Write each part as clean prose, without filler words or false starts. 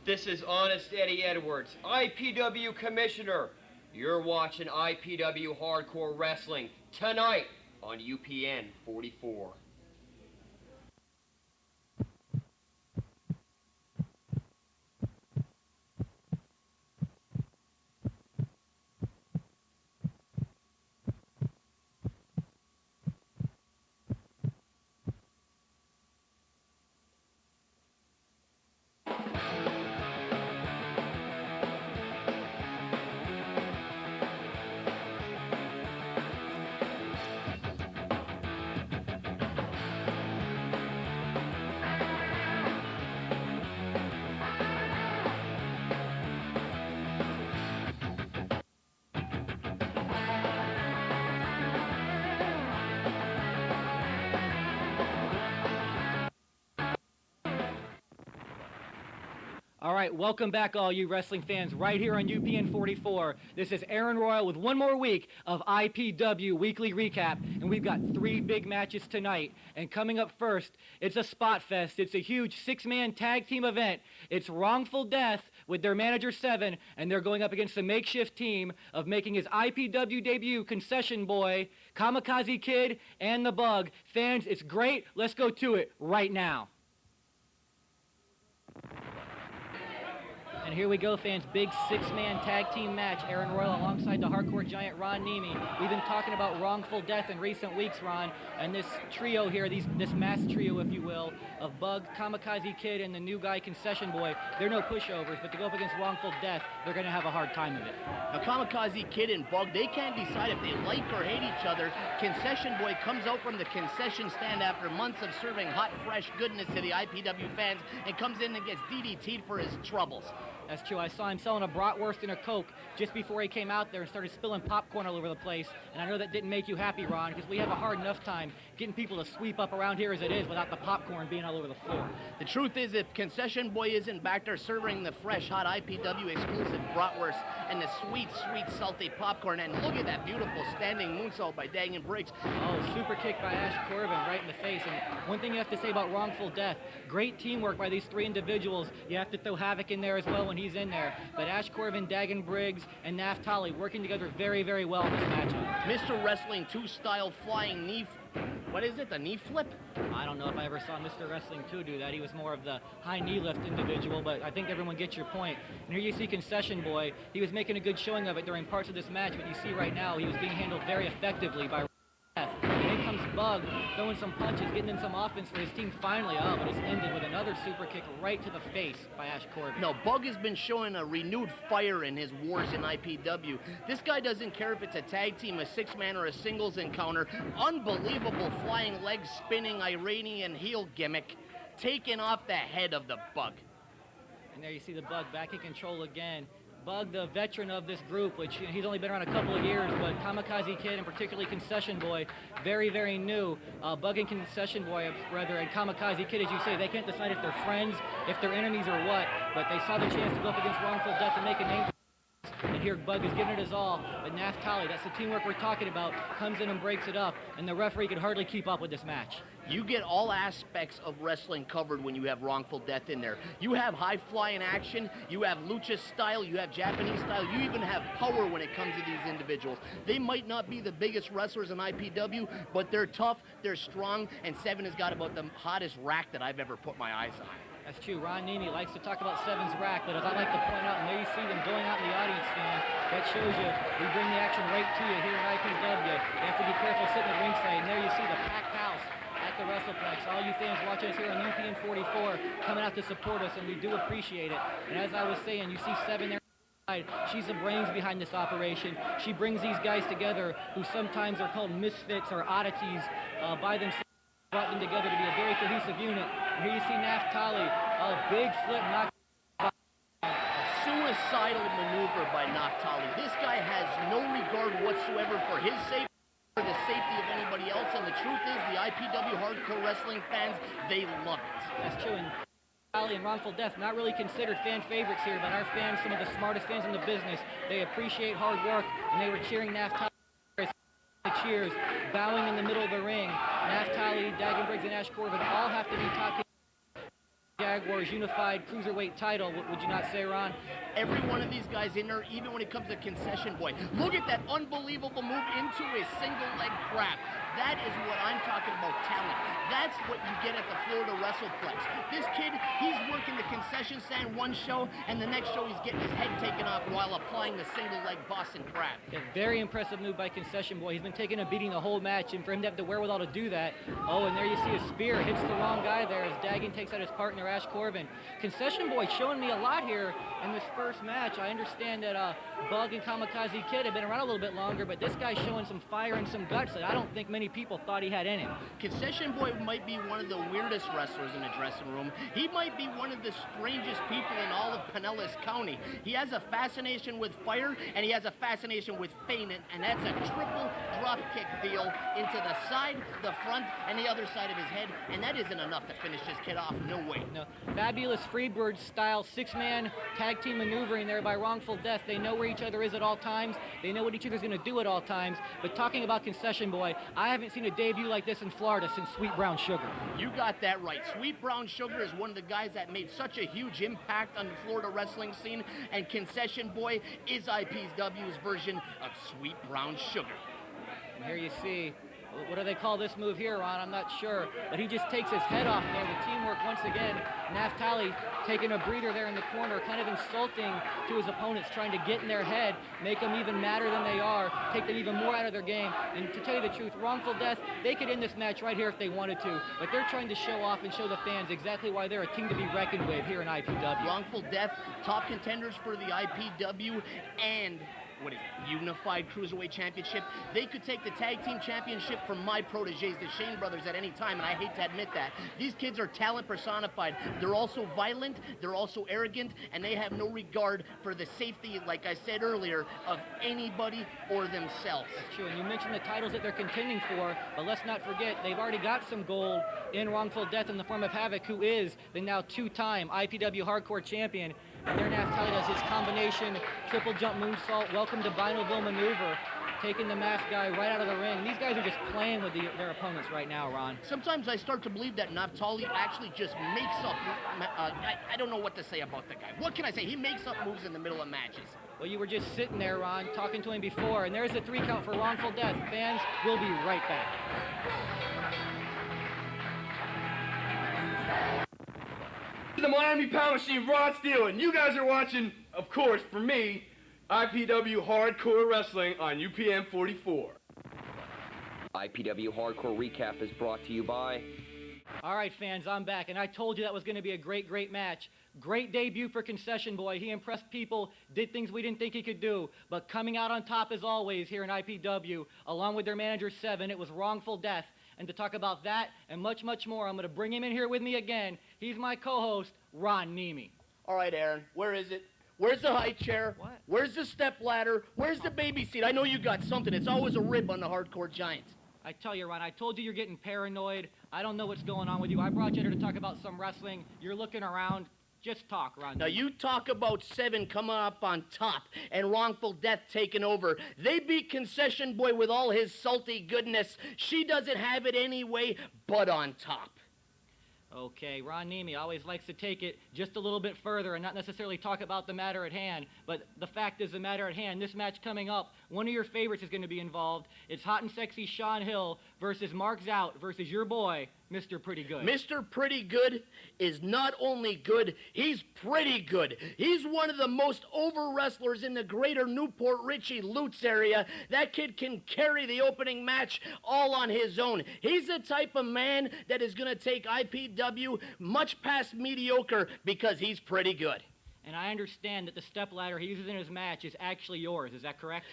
This is Honest Eddie Edwards, IPW Commissioner. You're watching IPW Hardcore Wrestling tonight on UPN 44. All right, welcome back, all you wrestling fans, right here on UPN 44. This is Aaron Royal with one more week of IPW Weekly Recap, and we've got 3 big matches tonight. And coming up first, it's a spot fest. It's a huge 6-man tag team event. It's Wrongful Death with their manager 7, and they're going up against the makeshift team of making his IPW debut, Concession Boy, Kamikaze Kid, and the Bug. Fans, it's great. Let's go to it right now. And here we go, fans. Big 6-man tag team match. Aaron Royal alongside the hardcore giant Ron Niemi. We've been talking about Wrongful Death in recent weeks, Ron. And this trio here, this mass trio, if you will, of Bug, Kamikaze Kid, and the new guy, Concession Boy, they're no pushovers. But to go up against Wrongful Death, they're going to have a hard time of it. Now, Kamikaze Kid and Bug, they can't decide if they like or hate each other. Concession Boy comes out from the concession stand after months of serving hot, fresh goodness to the IPW fans and comes in and gets DDT'd for his troubles. That's true. I saw him selling a bratwurst and a Coke just before he came out there and started spilling popcorn all over the place. And I know that didn't make you happy, Ron, because we have a hard enough time getting people to sweep up around here as it is without the popcorn being all over the floor. The truth is, if Concession Boy isn't back there serving the fresh, hot IPW exclusive bratwurst and the sweet, sweet, salty popcorn, and look at that beautiful standing moonsault by Dagon Briggs. Oh, super kick by Ashe Corvan right in the face. And one thing you have to say about Wrongful Death, great teamwork by these 3 individuals. You have to throw Havoc in there as well when he's in there. But Ashe Corvan, Dagon Briggs, and Naphtali working together very, very well in this matchup. Mr. Wrestling 2 style flying knee. What is it, the knee flip? I don't know if I ever saw Mr. Wrestling 2 do that. He was more of the high knee lift individual, but I think everyone gets your point. And here you see Concession Boy. He was making a good showing of it during parts of this match, but you see right now he was being handled very effectively by Death. And in comes Bug, throwing some punches, getting in some offense for his team finally. Oh, but it's ended with another super kick right to the face by Ashe Corvan. No, Bug has been showing a renewed fire in his wars in IPW. This guy doesn't care if it's a tag team, a 6-man, or a singles encounter. Unbelievable flying leg spinning Iranian heel gimmick, taking off the head of the Bug. And there you see the Bug back in control again. Bug, the veteran of this group, which he's only been around a couple of years, but Kamikaze Kid and particularly Concession Boy, very, very new. Bug and Concession Boy, rather, and Kamikaze Kid, as you say, they can't decide if they're friends, if they're enemies or what, but they saw the chance to go up against Wrongful Death and make a name. And here Bug is giving it his all, but Naphtali, that's the teamwork we're talking about, comes in and breaks it up, and the referee could hardly keep up with this match. You get all aspects of wrestling covered when you have Wrongful Death in there. You have high-flying action, you have lucha style, you have Japanese style, you even have power when it comes to these individuals. They might not be the biggest wrestlers in IPW, but they're tough, they're strong, and 7 has got about the hottest rack that I've ever put my eyes on. That's true. Ron Niemi likes to talk about 7's rack, but as I like to point out, and there you see them going out in the audience, fans, that shows you we bring the action right to you here in IPW. You have to be careful sitting at ringside, and there you see the packed house at the WrestlePlex. All you fans watching us here on UPN 44 coming out to support us, and we do appreciate it. And as I was saying, you see 7 there. She's the brains behind this operation. She brings these guys together who sometimes are called misfits or oddities by themselves. Brought them together to be a very cohesive unit. And here you see Naphtali, a big flip knock. A suicidal maneuver by Naphtali. This guy has no regard whatsoever for his safety or the safety of anybody else. And the truth is, the IPW hardcore wrestling fans, they love it. That's true. And Naphtali and Wrongful Death, not really considered fan favorites here, but our fans, some of the smartest fans in the business, they appreciate hard work, and they were cheering Naphtali. Cheers, bowing in the middle of the ring. Naphtali, Dagon Briggs, and Ashe Corvan all have to be talking Jaguars unified cruiserweight title, would you not say, Ron? Every one of these guys in there, even when it comes to Concession Boy. Look at that unbelievable move into a single leg crab. That is what I'm talking about, talent. That's what you get at the Florida WrestlePlex. This kid, he's working the concession stand one show, and the next show he's getting his head taken off while applying the single leg Boston Crab. A very impressive move by Concession Boy. He's been taking a beating the whole match, and for him to have the wherewithal to do that, oh, and there you see a spear, hits the wrong guy there as Dagon takes out his partner, Ashe Corvan. Concession Boy showing me a lot here in this first match. I understand that Bug and Kamikaze Kid have been around a little bit longer, but this guy's showing some fire and some guts that I don't think many people thought he had in him. Concession Boy might be one of the weirdest wrestlers in the dressing room. He might be one of the strangest people in all of Pinellas County. He has a fascination with fire, and he has a fascination with feint, and that's a triple drop kick deal into the side, the front, and the other side of his head, and that isn't enough to finish this kid off. No way. No. Fabulous Freebird style six-man tag team maneuvering there by Wrongful Death. They know where each other is at all times. They know what each other's going to do at all times. But talking about Concession Boy, I haven't seen a debut like this in Florida since Sweet Brown Sugar. You got that right. Sweet Brown Sugar is one of the guys that made such a huge impact on the Florida wrestling scene, and Concession Boy is IPW's version of Sweet Brown Sugar. And here you see, what do they call this move here, Ron? I'm not sure. But he just takes his head off there. The teamwork once again. Naphtali taking a breather there in the corner, kind of insulting to his opponents, trying to get in their head, make them even madder than they are, take them even more out of their game. And to tell you the truth, Wrongful Death, they could end this match right here if they wanted to. But they're trying to show off and show the fans exactly why they're a team to be reckoned with here in IPW. Wrongful Death, top contenders for the IPW and Unified Cruiserweight Championship. They could take the Tag Team Championship from my proteges, the Shane brothers, at any time, and I hate to admit that. These kids are talent personified. They're also violent, they're also arrogant, and they have no regard for the safety, like I said earlier, of anybody or themselves. That's true, and you mentioned the titles that they're contending for, but let's not forget, they've already got some gold in Wrongful Death in the form of Havoc, who is the now two-time IPW Hardcore Champion. And there Naphtali does his combination, triple jump moonsault, welcome to Binoville maneuver, taking the masked guy right out of the ring. These guys are just playing with their opponents right now, Ron. Sometimes I start to believe that Naphtali actually just makes up, I don't know what to say about the guy. What can I say? He makes up moves in the middle of matches. Well, you were just sitting there, Ron, talking to him before, and there's the 3 count for Wrongful Death. Fans, we'll be right back. The Miami Power Machine, Rod Steele, and you guys are watching, of course, for me, IPW Hardcore Wrestling on UPN 44. IPW Hardcore Recap is brought to you by... All right, fans, I'm back, and I told you that was going to be a great, great match. Great debut for Concession Boy. He impressed people, did things we didn't think he could do. But coming out on top, as always, here in IPW, along with their manager, Seven, it was Wrongful Death. And to talk about that and much, much more, I'm going to bring him in here with me again. He's my co-host, Ron Niemi. All right, Aaron, where is it? Where's the high chair? What? Where's the step ladder? Where's the baby seat? I know you got something. It's always a rib on the Hardcore Giants. I tell you, Ron, I told you you're getting paranoid. I don't know what's going on with you. I brought you here to talk about some wrestling. You're looking around. Just talk, Ron. Now, you talk about Seven coming up on top and Wrongful Death taking over. They beat Concession Boy with all his salty goodness. She doesn't have it anyway but on top. Okay, Ron Niemi always likes to take it just a little bit further and not necessarily talk about the matter at hand. But the fact is the matter at hand. This match coming up, one of your favorites is going to be involved. It's hot and sexy Sean Hill versus Mark Zout versus your boy, Mr. Pretty Good. Mr. Pretty Good is not only good, he's pretty good. He's one of the most over wrestlers in the greater Newport Richey Lutz area. That kid can carry the opening match all on his own. He's the type of man that is going to take IPW much past mediocre because he's pretty good. And I understand that the stepladder he uses in his match is actually yours. Is that correct?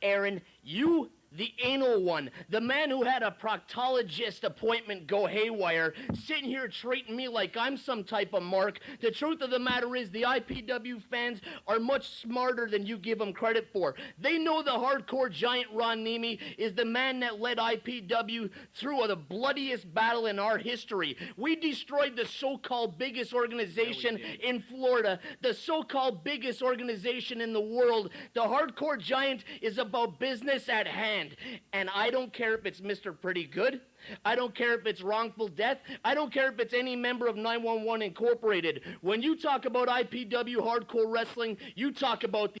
Aaron, you, the anal one, the man who had a proctologist appointment go haywire, sitting here treating me like I'm some type of mark. The truth of the matter is the IPW fans are much smarter than you give them credit for. They know the hardcore giant Ron Niemi is the man that led IPW through the bloodiest battle in our history. We destroyed the so-called biggest organization in Florida, the so-called biggest organization in the world. The hardcore giant is about business at hand. stand. And I don't care if it's Mr. Pretty Good. I don't care if it's Wrongful Death. I don't care if it's any member of 911 Incorporated. When you talk about IPW hardcore wrestling, you talk about the...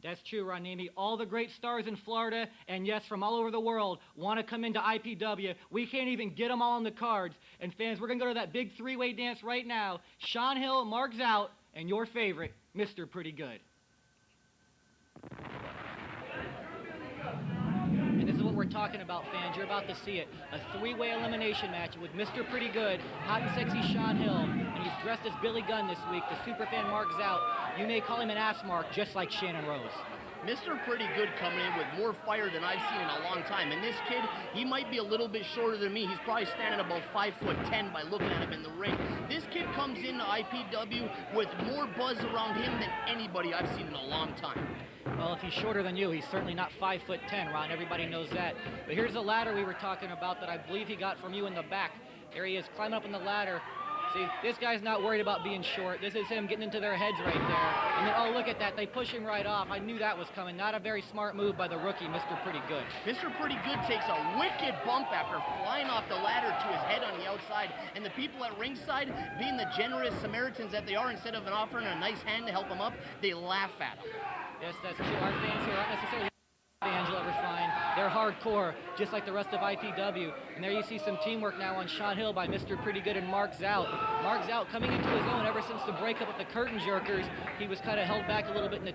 That's true, Ron Niemi. All the great stars in Florida, and yes, from all over the world, want to come into IPW. We can't even get them all on the cards. And fans, we're going to go to that big three-way dance right now. Sean Hill, Mark Zout, and your favorite, Mr. Pretty Good. And this is what we're talking about, fans. You're about to see it. A three-way elimination match with Mr. Pretty Good, hot and sexy Sean Hill, and he's dressed as Billy Gunn this week, the superfan Mark Zout. You may call him an ass mark, just like Shannon Rose. Mr. Pretty Good coming in with more fire than I've seen in a long time. And this kid, he might be a little bit shorter than me. He's probably standing about 5'10" by looking at him in the ring. This kid comes into IPW with more buzz around him than anybody I've seen in a long time. Well, if he's shorter than you, he's certainly not 5'10", Ron. Everybody knows that. But here's the ladder we were talking about that I believe he got from you in the back. There he is, climbing up on the ladder. See, this guy's not worried about being short. This is him getting into their heads right there. And then, oh, look at that. They push him right off. I knew that was coming. Not a very smart move by the rookie, Mr. Pretty Good. Mr. Pretty Good takes a wicked bump after flying off the ladder to his head on the outside. And the people at ringside, being the generous Samaritans that they are, instead of offering a nice hand to help him up, they laugh at him. Yes, that's true. Our fans here aren't necessarily fans, you'll ever find. They're hardcore, just like the rest of IPW. And there you see some teamwork now on Sean Hill by Mr. Pretty Good and Mark Zout. Mark Zout coming into his own ever since the breakup with the Curtain Jerkers. He was kind of held back a little bit in the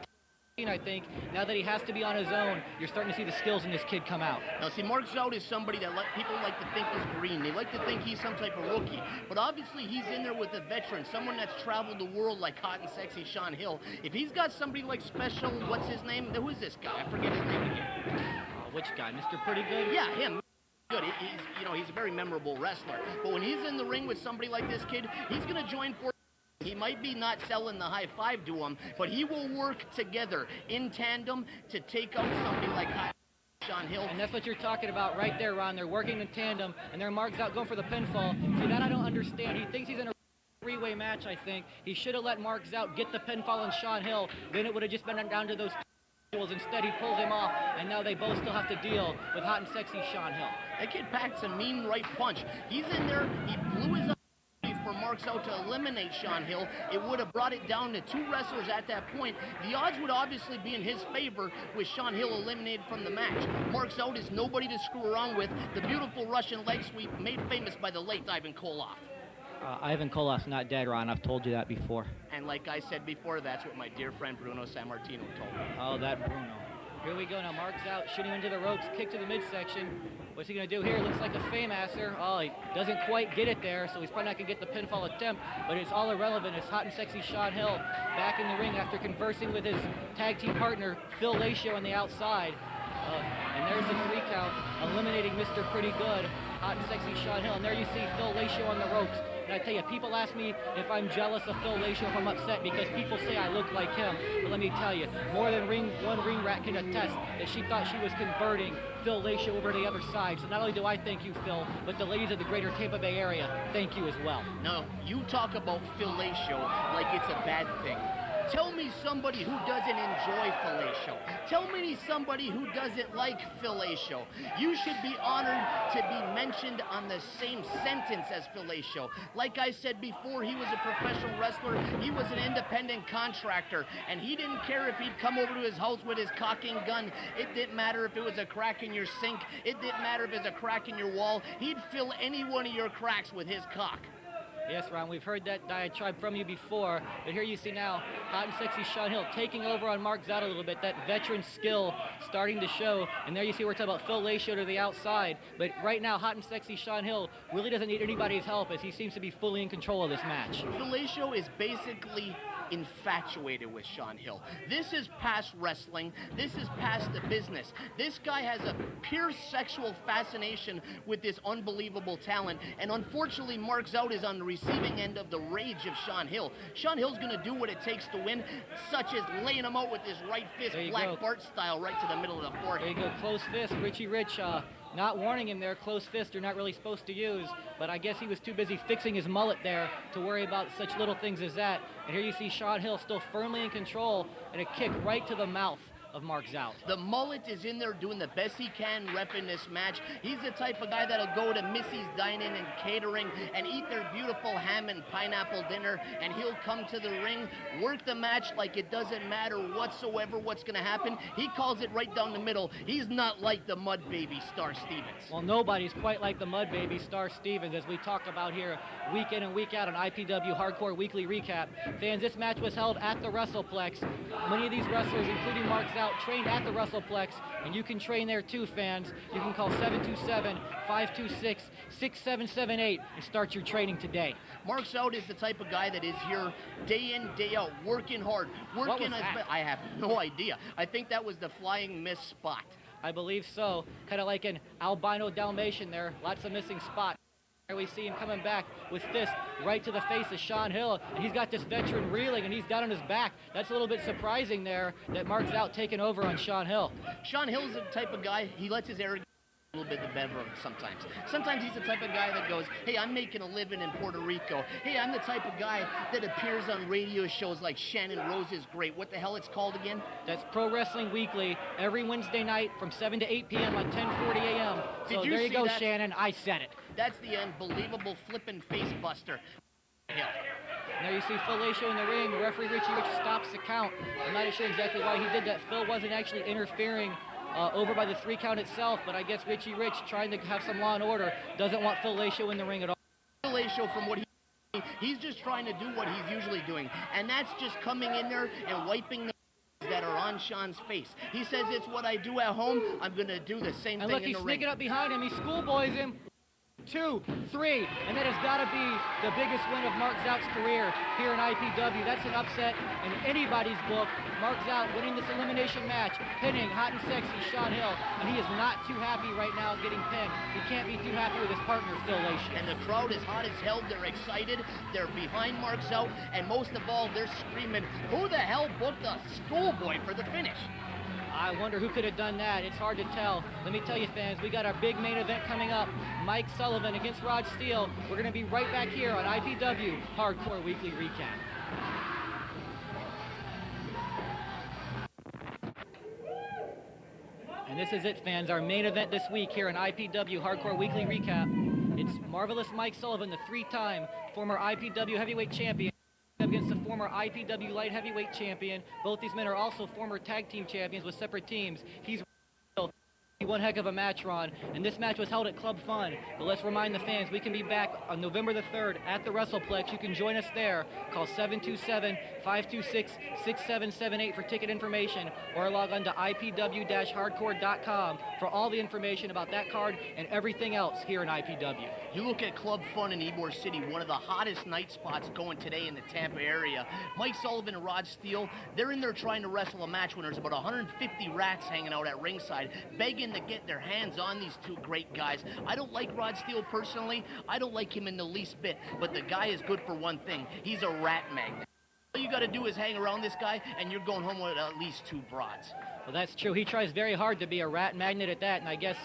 I think. Now that he has to be on his own, you're starting to see the skills in this kid come out. Now, see, Mark Zout is somebody that people like to think is green. They like to think he's some type of rookie. But obviously, he's in there with a veteran, someone that's traveled the world like hot and sexy Sean Hill. If he's got somebody like special, what's his name? Who is this guy? I forget his name again. Which guy? Mr. Pretty Good? Yeah, him. Good. He's a very memorable wrestler. But when he's in the ring with somebody like this kid, he's going to join forces. He might be not selling the high five to him, but he will work together in tandem to take out somebody like Sean Hill. And that's what you're talking about right there, Ron. They're working in tandem, and there Mark's out going for the pinfall. See, that I don't understand. He thinks he's in a three-way match, I think. He should have let Mark Zout get the pinfall on Sean Hill. Then it would have just been down to those instead he pulls him off, and now they both still have to deal with hot and sexy Sean Hill. That kid packs a mean right punch. He's in there. He blew his for Mark Zout to eliminate Sean Hill. It would have brought it down to two wrestlers at that point. The odds would obviously be in his favor with Sean Hill eliminated from the match. Mark Zout is nobody to screw around with. The beautiful Russian leg sweep made famous by the late Ivan Koloff. Ivan Koloff's not dead, Ron. I've told you that before. And like I said before, that's what my dear friend Bruno Sammartino told me. Oh, that Bruno. Here we go now. Mark Zout shooting into the ropes, kick to the midsection. What's he going to do here? Looks like a Fame-asser. Oh, he doesn't quite get it there, so he's probably not going to get the pinfall attempt, but it's all irrelevant. It's hot and sexy Sean Hill back in the ring after conversing with his tag team partner, Phil Lacio, on the outside. And there's the 3 count, eliminating Mr. Pretty Good, hot and sexy Sean Hill. And there you see Phil Lacio on the ropes. And I tell you, people ask me if I'm jealous of Phil Lacio, if I'm upset, because people say I look like him. But let me tell you, more than one ring rat can attest that she thought she was converting Phil Lacio over to the other side. So not only do I thank you, Phil, but the ladies of the greater Tampa Bay area thank you as well. No, you talk about Phil Lacio like it's a bad thing. Tell me somebody who doesn't enjoy fellatio. Tell me somebody who doesn't like fellatio. You should be honored to be mentioned on the same sentence as fellatio. Like I said before, he was a professional wrestler. He was an independent contractor, and he didn't care if he'd come over to his house with his cocking gun. It didn't matter if it was a crack in your sink. It didn't matter if it was a crack in your wall. He'd fill any one of your cracks with his cock. Yes, Ron, we've heard that diatribe from you before, but here you see now hot and sexy Sean Hill taking over on Mark Zout a little bit, that veteran skill starting to show, and there you see we're talking about Phil Lacio to the outside, but right now hot and sexy Sean Hill really doesn't need anybody's help as he seems to be fully in control of this match. Phil Lacio is basically infatuated with Sean Hill. This is past wrestling. This is past the business. This guy has a pure sexual fascination with this unbelievable talent, and unfortunately Mark Zout is on the receiving end of the rage of Sean Hill. Sean Hill's going to do what it takes to win, such as laying him out with his right fist, Black Bart style, right to the middle of the forehead. There you go, close fist. Richie Rich not warning him there. Close fist you're not really supposed to use, but I guess he was too busy fixing his mullet there to worry about such little things as that. And here you see Sean Hill still firmly in control, and a kick right to the mouth of Mark Zout. The mullet is in there doing the best he can repping this match. He's the type of guy that'll go to Missy's Dining and Catering and eat their beautiful ham and pineapple dinner, and he'll come to the ring, work the match like it doesn't matter whatsoever what's going to happen. He calls it right down the middle. He's not like the Mud Baby Star Stevens. Well, nobody's quite like the Mud Baby Star Stevens, as we talk about here week in and week out on IPW Hardcore Weekly Recap. Fans, this match was held at the WrestlePlex. Many of these wrestlers, including Mark Zout, trained at the WrestlePlex, and you can train there too, fans. You can call 727-526-6778 and start your training today. Mark Zout is the type of guy that is here day in, day out, working hard. What was that? I have no idea. I think that was the flying miss spot. I believe so. Kind of like an albino Dalmatian there. Lots of missing spots. There we see him coming back with fist right to the face of Sean Hill. And he's got this veteran reeling, and he's down on his back. That's a little bit surprising there that Mark's out taking over on Sean Hill. Sean Hill's the type of guy, he lets his arrogance a little bit the better of him sometimes. Sometimes he's the type of guy that goes, hey, I'm making a living in Puerto Rico. Hey, I'm the type of guy that appears on radio shows like Shannon Rose is Great. What the hell it's called again? That's Pro Wrestling Weekly every Wednesday night from 7 to 8 p.m. on 1040 a.m. So there you go, that? Shannon. I said it. That's the unbelievable flippin' face buster. Hill. There you see Fellatio in the ring. Referee Richie Rich stops the count. I'm not sure exactly why he did that. Phil wasn't actually interfering over by the 3 count itself, but I guess Richie Rich, trying to have some law and order, doesn't want Fellatio in the ring at all. Fellatio, from what he's just trying to do what he's usually doing, and that's just coming in there and wiping the that are on Sean's face. He says it's what I do at home. I'm going to do the same and thing look, in he's the ring. sneaking up behind him. He schoolboys him. 2, 3, and that has got to be the biggest win of Mark Zout's career here in IPW. That's an upset in anybody's book. Mark Zout winning this elimination match, pinning hot and sexy Sean Hill, and he is not too happy right now getting pinned. He can't be too happy with his partner, Fellatio. And the crowd is hot as hell. They're excited. They're behind Mark Zout, and most of all, they're screaming, who the hell booked a schoolboy for the finish? I wonder who could have done that. It's hard to tell. Let me tell you, fans, we got our big main event coming up. Mike Sullivan against Rod Steele. We're going to be right back here on IPW Hardcore Weekly Recap. And this is it, fans, our main event this week here on IPW Hardcore Weekly Recap. It's Marvelous Mike Sullivan, the 3-time former IPW heavyweight champion, against the former IPW light heavyweight champion. Both these men are also former tag team champions with separate teams. He's one heck of a match, Ron, and this match was held at Club Fun. But let's remind the fans, we can be back on November the 3rd at the WrestlePlex. You can join us there. Call 727-526-6778 for ticket information, or log on to ipw-hardcore.com for all the information about that card and everything else here in IPW. You look at Club Fun in Ybor City, one of the hottest night spots going today in the Tampa area. Mike Sullivan and Rod Steele, they're in there trying to wrestle a match when there's about 150 rats hanging out at ringside, begging to get their hands on these two great guys. I don't like Rod Steele personally. I don't like him in the least bit, but the guy is good for one thing. He's a rat magnet. All you got to do is hang around this guy, and you're going home with at least 2 broads. Well, that's true. He tries very hard to be a rat magnet at that, and I guess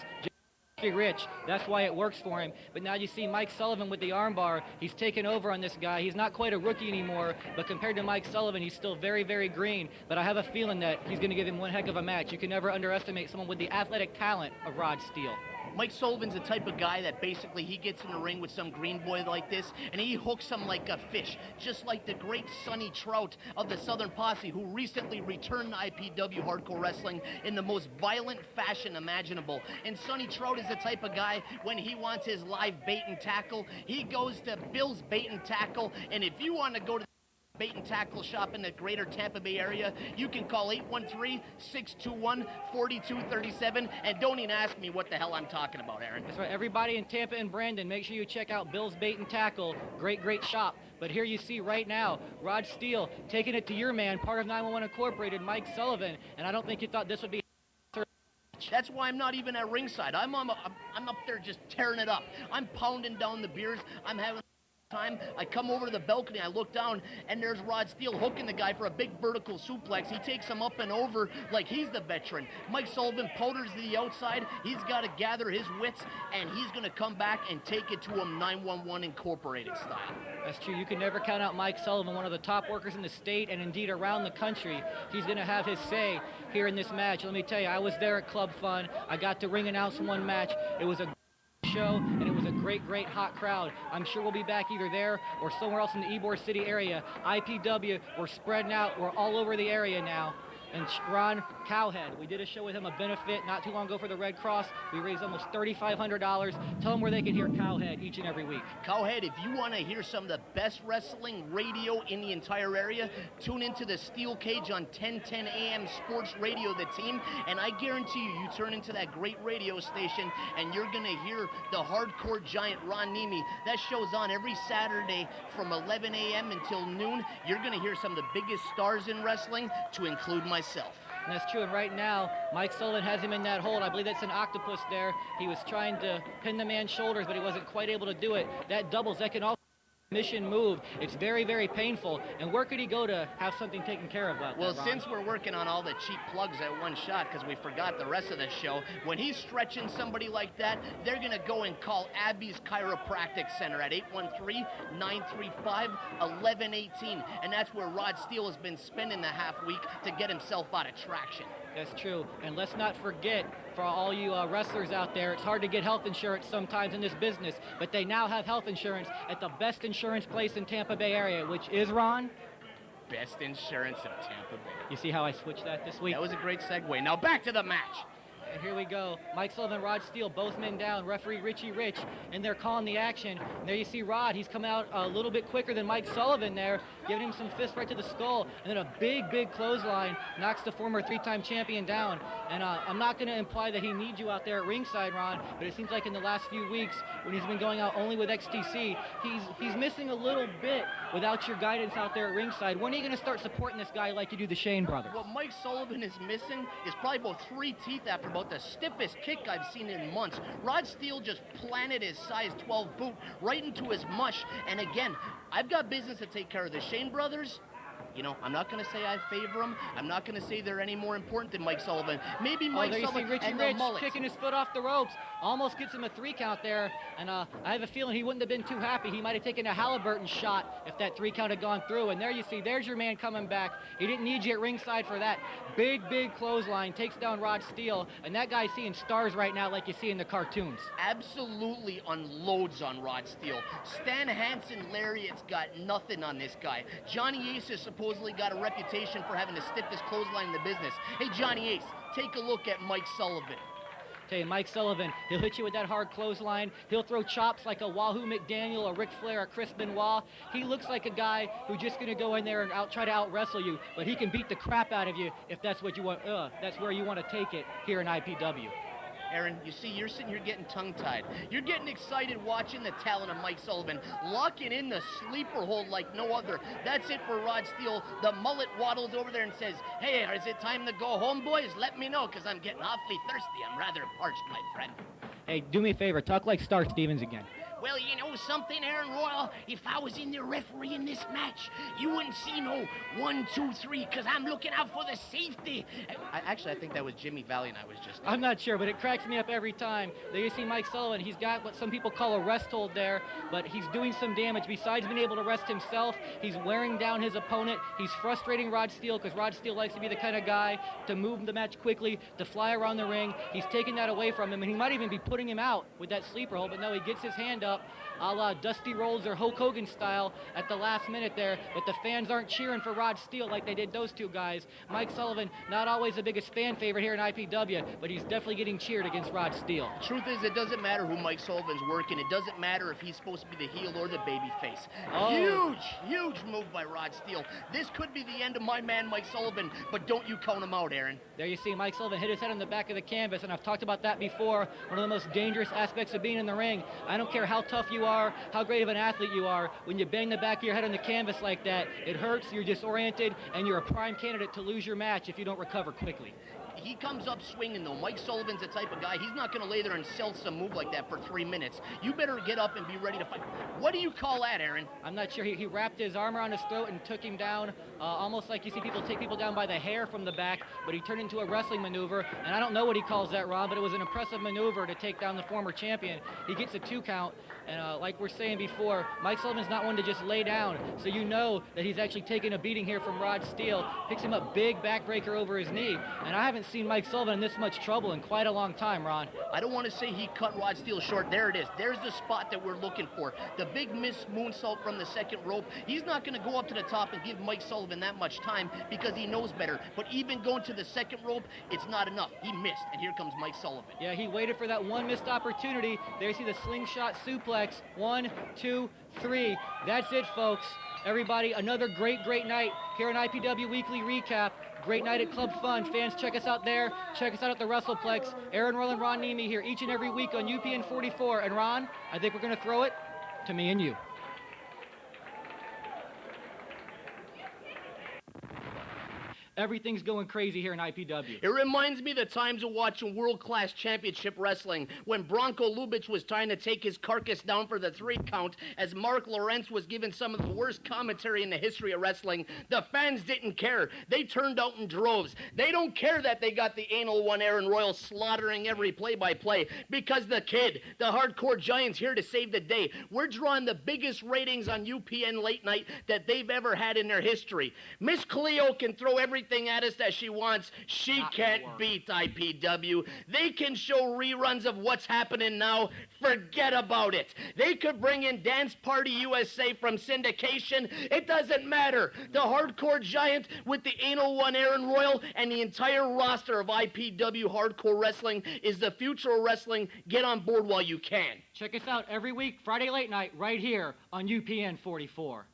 Rich, that's why it works for him. But now you see Mike Sullivan with the armbar. He's taken over on this guy. He's not quite a rookie anymore, but compared to Mike Sullivan, he's still very, very green. But I have a feeling that he's going to give him one heck of a match. You can never underestimate someone with the athletic talent of Rod Steele. Mike Sullivan's the type of guy that basically he gets in the ring with some green boy like this, and he hooks him like a fish, just like the great Sonny Trout of the Southern Posse, who recently returned to IPW Hardcore Wrestling in the most violent fashion imaginable. And Sonny Trout is the type of guy, when he wants his live bait and tackle, he goes to Bill's Bait and Tackle, and if you want to go to bait and tackle shop in the greater Tampa Bay area, you can call 813-621-4237, and don't even ask me what the hell I'm talking about, Aaron. That's right. Everybody in Tampa and Brandon, make sure you check out Bill's Bait and Tackle. Great, great shop. But here you see right now, Rod Steele taking it to your man, part of 911 Incorporated, Mike Sullivan, and I don't think you thought this would be. That's why I'm not even at ringside. I'm up there just tearing it up. I'm pounding down the beers. I'm having time. I come over to the balcony, I look down, and there's Rod Steele hooking the guy for a big vertical suplex. He takes him up and over like he's the veteran. Mike Sullivan powders to the outside. He's got to gather his wits, and he's going to come back and take it to him 911 Incorporated style. That's true. You can never count out Mike Sullivan, one of the top workers in the state and indeed around the country. He's going to have his say here in this match. Let me tell you, I was there at Club Fun. I got to ring announce one match. It was a show, and it was a great hot crowd. I'm sure we'll be back either there or somewhere else in the Ybor City area. IPW, we're spreading out. We're all over the area now. And Ron Cowhead, we did a show with him, a benefit, not too long ago for the Red Cross. We raised almost $3,500. Tell them where they can hear Cowhead each and every week. Cowhead, if you want to hear some of the best wrestling radio in the entire area, tune into the Steel Cage on 1010 AM Sports Radio, the team, and I guarantee you, you turn into that great radio station, and you're going to hear the hardcore giant Ron Niemi. That show's on every Saturday from 11 a.m. until noon. You're going to hear some of the biggest stars in wrestling, to include myself. And that's true, and right now, Mike Sullivan has him in that hold. I believe that's an octopus there. He was trying to pin the man's shoulders, but he wasn't quite able to do it. That doubles, that can also mission move. It's very painful. And where could he go to have something taken care of about well, that, Ron? Since we're working on all the cheap plugs at one shot because we forgot the rest of the show, when he's stretching somebody like that, they're going to go and call Abby's Chiropractic Center at 813-935-1118. And that's where Rod Steele has been spending the half week to get himself out of traction. That's true. And let's not forget, for all you wrestlers out there, it's hard to get health insurance sometimes in this business, but they now have health insurance at the best insurance place in Tampa Bay area, which is, Ron? Best insurance in Tampa Bay. You see how I switched that this week? That was a great segue. Now back to the match. And here we go. Mike Sullivan, Rod Steele, both men down. Referee Richie Rich, and they're calling the action. And there you see Rod. He's coming out a little bit quicker than Mike Sullivan there, giving him some fists right to the skull. And then a big clothesline knocks the former three-time champion down. And I'm not going to imply that he needs you out there at ringside, Ron, but it seems like in the last few weeks, when he's been going out only with XTC, he's missing a little bit without your guidance out there at ringside. When are you going to start supporting this guy like you do the Shane brothers? What Mike Sullivan is missing is probably about 3 teeth after about the stiffest kick I've seen in months. Rod Steele just planted his size 12 boot right into his mush. And again, I've got business to take care of. The Shane brothers, you know, I'm not going to say I favor them. I'm not going to say they're any more important than Mike Sullivan. Maybe Mike there you Sullivan see Richie and Rich the mullet. kicking his foot off the ropes. Almost gets him a 3 count there. And I have a feeling he wouldn't have been too happy. He might have taken a Halliburton shot if that 3 count had gone through. And there you see, there's your man coming back. He didn't need you at ringside for that. Big clothesline. Takes down Rod Steele. And that guy's seeing stars right now like you see in the cartoons. Absolutely unloads on Rod Steele. Stan Hansen Lariat's got nothing on this guy. Johnny Ace has supposedly got a reputation for having the stiffest clothesline in the business. Hey, Johnny Ace, take a look at Mike Sullivan. Tell you, Mike Sullivan, he'll hit you with that hard clothesline. He'll throw chops like a Wahoo McDaniel, a Ric Flair, a Chris Benoit. He looks like a guy who's just going to go in there and try to out-wrestle you, but he can beat the crap out of you if that's what you want. That's where you want to take it here in IPW. Aaron, you see, you're sitting here getting tongue-tied. You're getting excited watching the talent of Mike Sullivan, locking in the sleeper hold like no other. That's it for Rod Steele. The mullet waddles over there and says, hey, is it time to go home, boys? Let me know, because I'm getting awfully thirsty. I'm rather parched, my friend. Hey, do me a favor. Talk like Star Stevens again. Well, you know something, Aaron Royal? If I was in the referee in this match, you wouldn't see no 1, 2, 3, because I'm looking out for the safety. I think that was Jimmy Valiant I was just... I'm not sure, but it cracks me up every time. There you see Mike Sullivan. He's got what some people call a rest hold there, but he's doing some damage. Besides being able to rest himself, he's wearing down his opponent. He's frustrating Rod Steele, because Rod Steele likes to be the kind of guy to move the match quickly, to fly around the ring. He's taking that away from him, and he might even be putting him out with that sleeper hold, but no, he gets his hand up, a la Dusty Rhodes or Hulk Hogan style at the last minute there, but the fans aren't cheering for Rod Steele like they did those two guys. Mike Sullivan, not always the biggest fan favorite here in IPW, but he's definitely getting cheered against Rod Steele. Truth is, it doesn't matter who Mike Sullivan's working. It doesn't matter if he's supposed to be the heel or the baby face. Oh. Huge move by Rod Steele. This could be the end of my man, Mike Sullivan, but don't you count him out, Aaron. There you see Mike Sullivan hit his head on the back of the canvas, and I've talked about that before. One of the most dangerous aspects of being in the ring. I don't care how tough you are, how great of an athlete you are, when you bang the back of your head on the canvas like that, it hurts, you're disoriented, and you're a prime candidate to lose your match if you don't recover quickly. he comes up swinging, though. Mike Sullivan's the type of guy, he's not going to lay there and sell some move like that for 3 minutes. You better get up and be ready to fight. What do you call that, Aaron? I'm not sure. He wrapped his arm around his throat and took him down, almost like you see people take people down by the hair from the back, but he turned into a wrestling maneuver, and I don't know what he calls that, Ron, but it was an impressive maneuver to take down the former champion. He gets a 2 count, and like we're saying before, Mike Sullivan's not one to just lay down, so you know that he's actually taking a beating here from Rod Steele, picks him up, big backbreaker over his knee, and I haven't seen Mike Sullivan in this much trouble in quite a long time, Ron. I don't want to say he cut Rod Steele short. There it is. There's the spot that we're looking for. The big miss moonsault from the second rope. He's not going to go up to the top and give Mike Sullivan that much time because he knows better. But even going to the second rope, it's not enough. He missed, and here comes Mike Sullivan. Yeah, he waited for that one missed opportunity. There you see the slingshot suplex. 1, 2, 3. That's it, folks. Everybody, another great night here on IPW Weekly Recap. Great night at Club Fun. Fans, check us out there. Check us out at the WrestlePlex. Aaron Roll and Ron Niemi here each and every week on UPN 44. And Ron, I think we're going to throw it to me and you. Everything's going crazy here in IPW. It reminds me of the times of watching world-class championship wrestling when Bronco Lubitsch was trying to take his carcass down for the 3 count as Mark Lawrence was given some of the worst commentary in the history of wrestling. The fans didn't care. They turned out in droves. They don't care that they got the anal one Aaron Royal slaughtering every play-by-play because the kid, the hardcore giant's here to save the day. We're drawing the biggest ratings on UPN late night that they've ever had in their history. Miss Cleo can throw everything at us that she wants. She can't beat IPW. They can show reruns of what's happening now. Forget about it. They could bring in Dance Party USA from syndication. It doesn't matter. The hardcore giant with the anal one Aaron Royal and the entire roster of IPW hardcore wrestling is the future of wrestling. Get on board while you can. Check us out every week, Friday late night, right here on UPN 44.